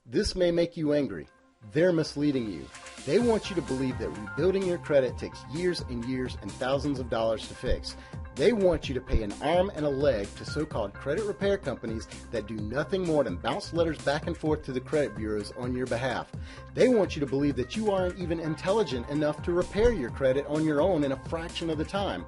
This may make you angry. They're misleading you. They want you to believe that rebuilding your credit takes years and years and thousands of dollars to fix. They want you to pay an arm and a leg to so-called credit repair companies that do nothing more than bounce letters back and forth to the credit bureaus on your behalf. They want you to believe that you aren't even intelligent enough to repair your credit on your own in a fraction of the time.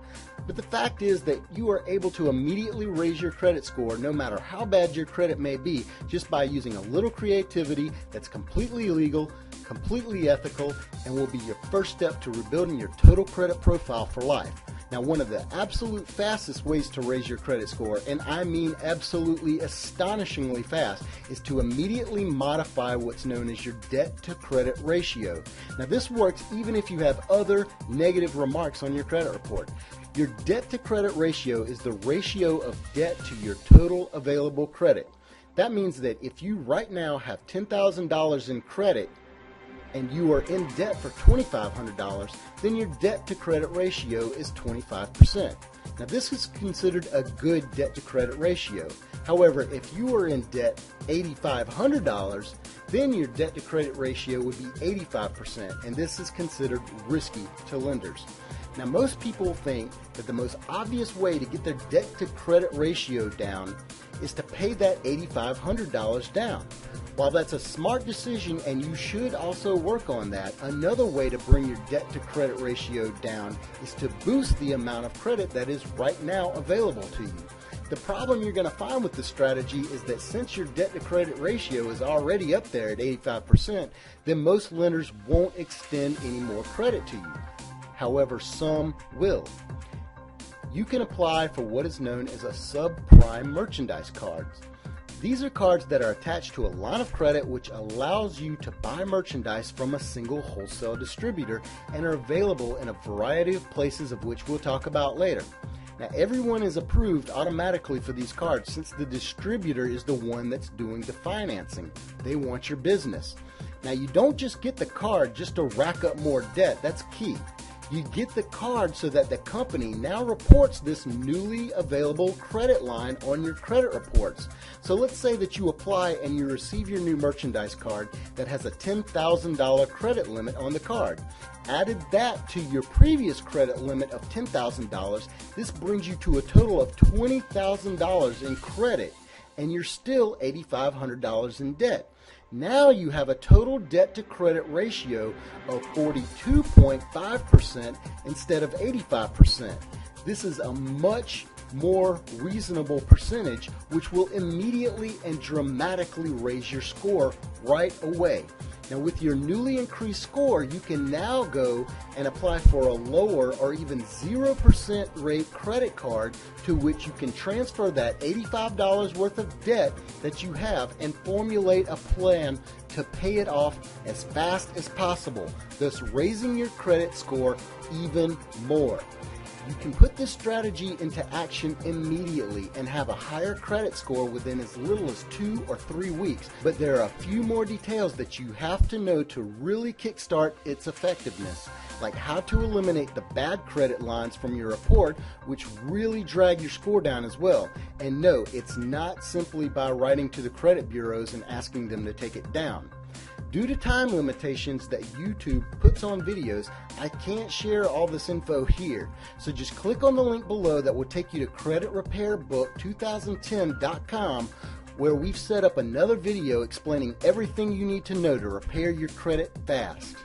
But the fact is that you are able to immediately raise your credit score no matter how bad your credit may be just by using a little creativity that's completely legal, completely ethical, and will be your first step to rebuilding your total credit profile for life. Now, one of the absolute fastest ways to raise your credit score, and I mean absolutely astonishingly fast, is to immediately modify what's known as your debt-to-credit ratio. Now, this works even if you have other negative remarks on your credit report. Your debt-to-credit ratio is the ratio of debt to your total available credit. That means that if you right now have $10,000 in credit, and you are in debt for $2,500, then your debt-to-credit ratio is 25%. Now, this is considered a good debt-to-credit ratio. However, if you are in debt $8,500, then your debt-to-credit ratio would be 85%, and this is considered risky to lenders. Now, most people think that the most obvious way to get their debt-to-credit ratio down is to pay that $8,500 down. While that's a smart decision and you should also work on that, another way to bring your debt-to-credit ratio down is to boost the amount of credit that is right now available to you. The problem you're going to find with this strategy is that since your debt-to-credit ratio is already up there at 85%, then most lenders won't extend any more credit to you. However, some will. You can apply for what is known as a subprime merchandise card. These are cards that are attached to a line of credit which allows you to buy merchandise from a single wholesale distributor and are available in a variety of places of which we'll talk about later. Now, everyone is approved automatically for these cards since the distributor is the one that's doing the financing. They want your business. Now, you don't just get the card just to rack up more debt. That's key. You get the card so that the company now reports this newly available credit line on your credit reports. So let's say that you apply and you receive your new merchandise card that has a $10,000 credit limit on the card. Added that to your previous credit limit of $10,000, this brings you to a total of $20,000 in credit, and you're still $8,500 in debt. Now you have a total debt-to-credit ratio of 42.5% instead of 85%. This is a much more reasonable percentage, which will immediately and dramatically raise your score right away. Now, with your newly increased score, you can now go and apply for a lower or even 0% rate credit card to which you can transfer that $85 worth of debt that you have and formulate a plan to pay it off as fast as possible, thus raising your credit score even more. You can put this strategy into action immediately and have a higher credit score within as little as 2 or 3 weeks, but there are a few more details that you have to know to really kickstart its effectiveness, like how to eliminate the bad credit lines from your report, which really drag your score down as well. And no, it's not simply by writing to the credit bureaus and asking them to take it down. Due to time limitations that YouTube puts on videos, I can't share all this info here. So just click on the link below that will take you to creditrepairbook2010.com, where we've set up another video explaining everything you need to know to repair your credit fast.